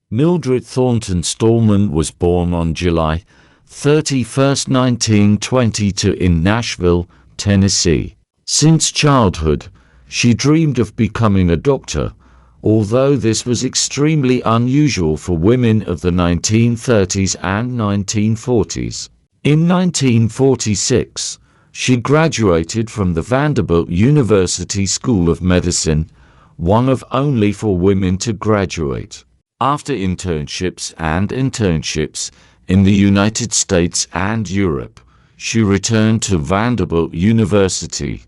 Mildred Thornton Stalman was born on July 31, 1922 in Nashville, Tennessee. Since childhood, she dreamed of becoming a doctor, although this was extremely unusual for women of the 1930s and 1940s. In 1946, she graduated from the Vanderbilt University School of Medicine, one of only 4 women to graduate. After internships in the United States and Europe, she returned to Vanderbilt University,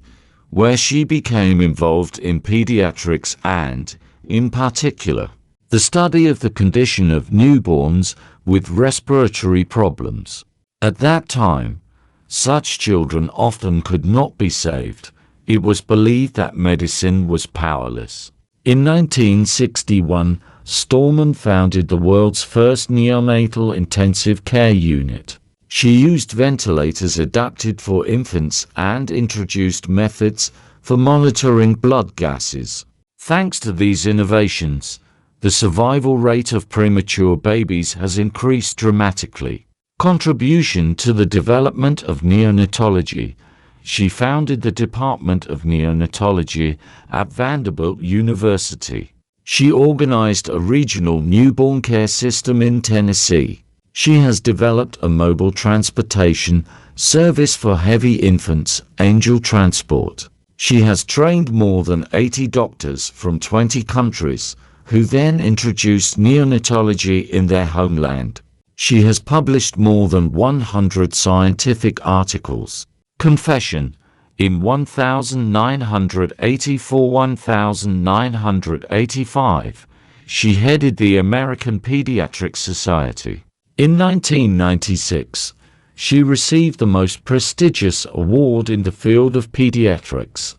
where she became involved in pediatrics and, in particular, the study of the condition of newborns with respiratory problems. At that time, such children often could not be saved. It was believed that medicine was powerless. In 1961, Stalman founded the world's first neonatal intensive care unit. She used ventilators adapted for infants and introduced methods for monitoring blood gases. Thanks to these innovations, the survival rate of premature babies has increased dramatically. Contribution to the development of neonatology. She founded the Department of Neonatology at Vanderbilt University. She organized a regional newborn care system in Tennessee. She has developed a mobile transportation service for heavy infants, Angel Transport. She has trained more than 80 doctors from 20 countries, who then introduced neonatology in their homeland. She has published more than 100 scientific articles. Confession. In 1984–1985, she headed the American Pediatric Society. In 1996, she received the most prestigious award in the field of pediatrics,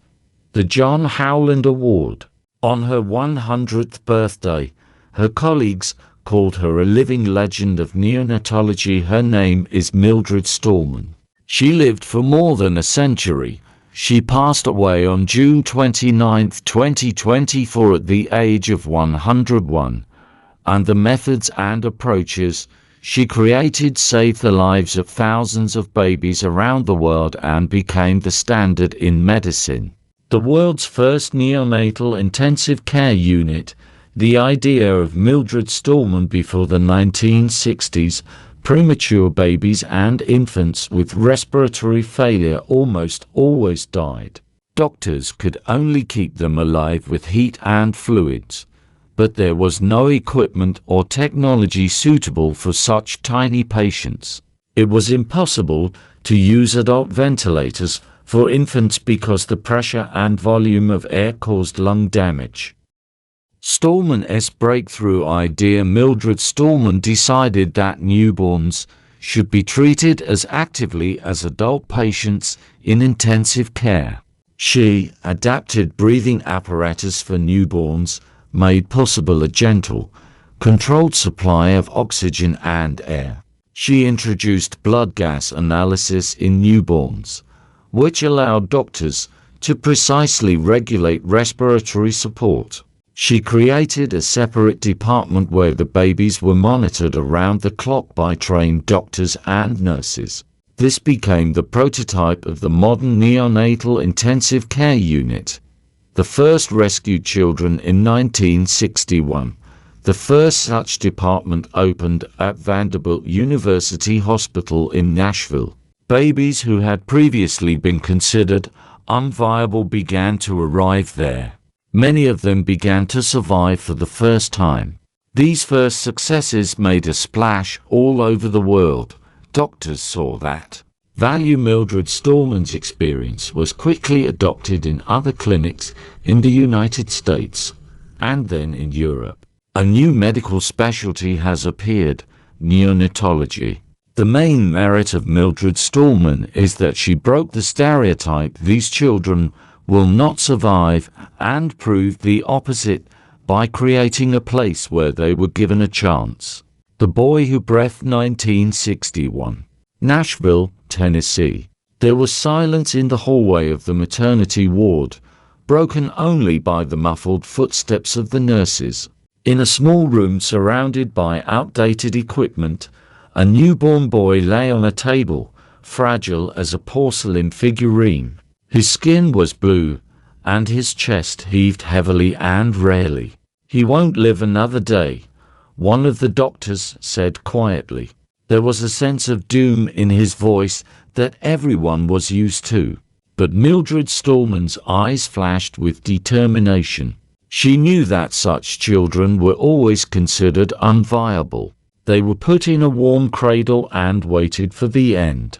the John Howland Award. On her 100th birthday, her colleagues called her a living legend of neonatology. Her name is Mildred Stalman. She lived for more than a century. She passed away on June 29, 2024 at the age of 101, and the methods and approaches she created saved the lives of thousands of babies around the world and became the standard in medicine. The world's first neonatal intensive care unit. The idea of Mildred Stalman before the 1960s, premature babies and infants with respiratory failure almost always died. Doctors could only keep them alive with heat and fluids, but there was no equipment or technology suitable for such tiny patients. It was impossible to use adult ventilators for infants because the pressure and volume of air caused lung damage. Stalman's breakthrough idea. Mildred Stalman decided that newborns should be treated as actively as adult patients in intensive care. She adapted breathing apparatus for newborns, made possible a gentle, controlled supply of oxygen and air. She introduced blood gas analysis in newborns, which allowed doctors to precisely regulate respiratory support. She created a separate department where the babies were monitored around the clock by trained doctors and nurses. This became the prototype of the modern neonatal intensive care unit. The first rescued children in 1961. The first such department opened at Vanderbilt University Hospital in Nashville. Babies who had previously been considered unviable began to arrive there. Many of them began to survive for the first time. These first successes made a splash all over the world. Doctors saw that value. Mildred Stalman's experience was quickly adopted in other clinics in the United States and then in Europe. A new medical specialty has appeared, neonatology. The main merit of Mildred Stalman is that she broke the stereotype these children will not survive and proved the opposite by creating a place where they were given a chance. The Boy Who Breathed. 1961. Nashville, Tennessee. There was silence in the hallway of the maternity ward, broken only by the muffled footsteps of the nurses. In a small room surrounded by outdated equipment, a newborn boy lay on a table, fragile as a porcelain figurine. His skin was blue, and his chest heaved heavily and rarely. "He won't live another day," one of the doctors said quietly. There was a sense of doom in his voice that everyone was used to. But Mildred Stalman's eyes flashed with determination. She knew that such children were always considered unviable. They were put in a warm cradle and waited for the end.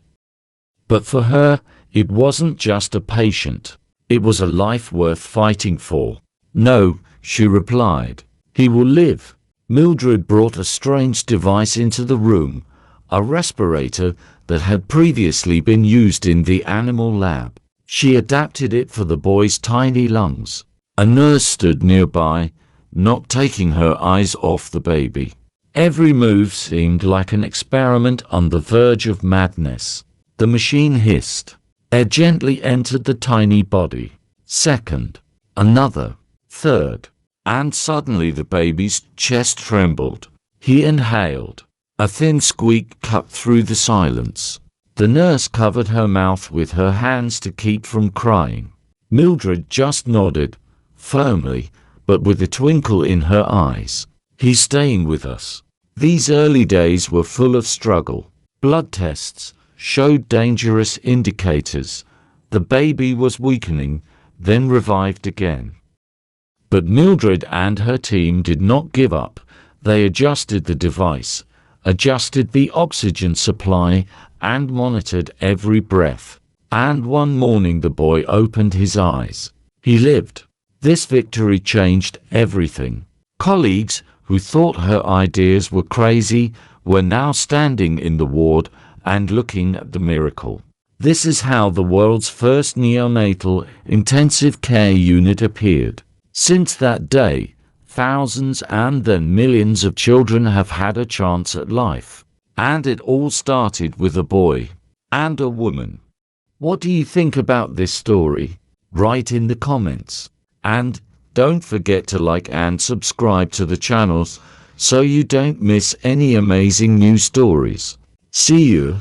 But for her, it wasn't just a patient. It was a life worth fighting for. "No," she replied. "He will live." Mildred brought a strange device into the room, a respirator that had previously been used in the animal lab. She adapted it for the boy's tiny lungs. A nurse stood nearby, not taking her eyes off the baby. Every move seemed like an experiment on the verge of madness. The machine hissed. Air gently entered the tiny body. Second, another, third, and suddenly the baby's chest trembled. He inhaled. A thin squeak cut through the silence. The nurse covered her mouth with her hands to keep from crying. Mildred just nodded, firmly, but with a twinkle in her eyes. "He's staying with us." These early days were full of struggle. Blood tests showed dangerous indicators. The baby was weakening, then revived again. But Mildred and her team did not give up. They adjusted the device, adjusted the oxygen supply, and monitored every breath. And one morning the boy opened his eyes. He lived. This victory changed everything. Colleagues who thought her ideas were crazy were now standing in the ward and looking at the miracle. This is how the world's first neonatal intensive care unit appeared. Since that day, thousands and then millions of children have had a chance at life. And it all started with a boy and a woman. What do you think about this story? Write in the comments. And don't forget to like and subscribe to the channels so you don't miss any amazing new stories. See you.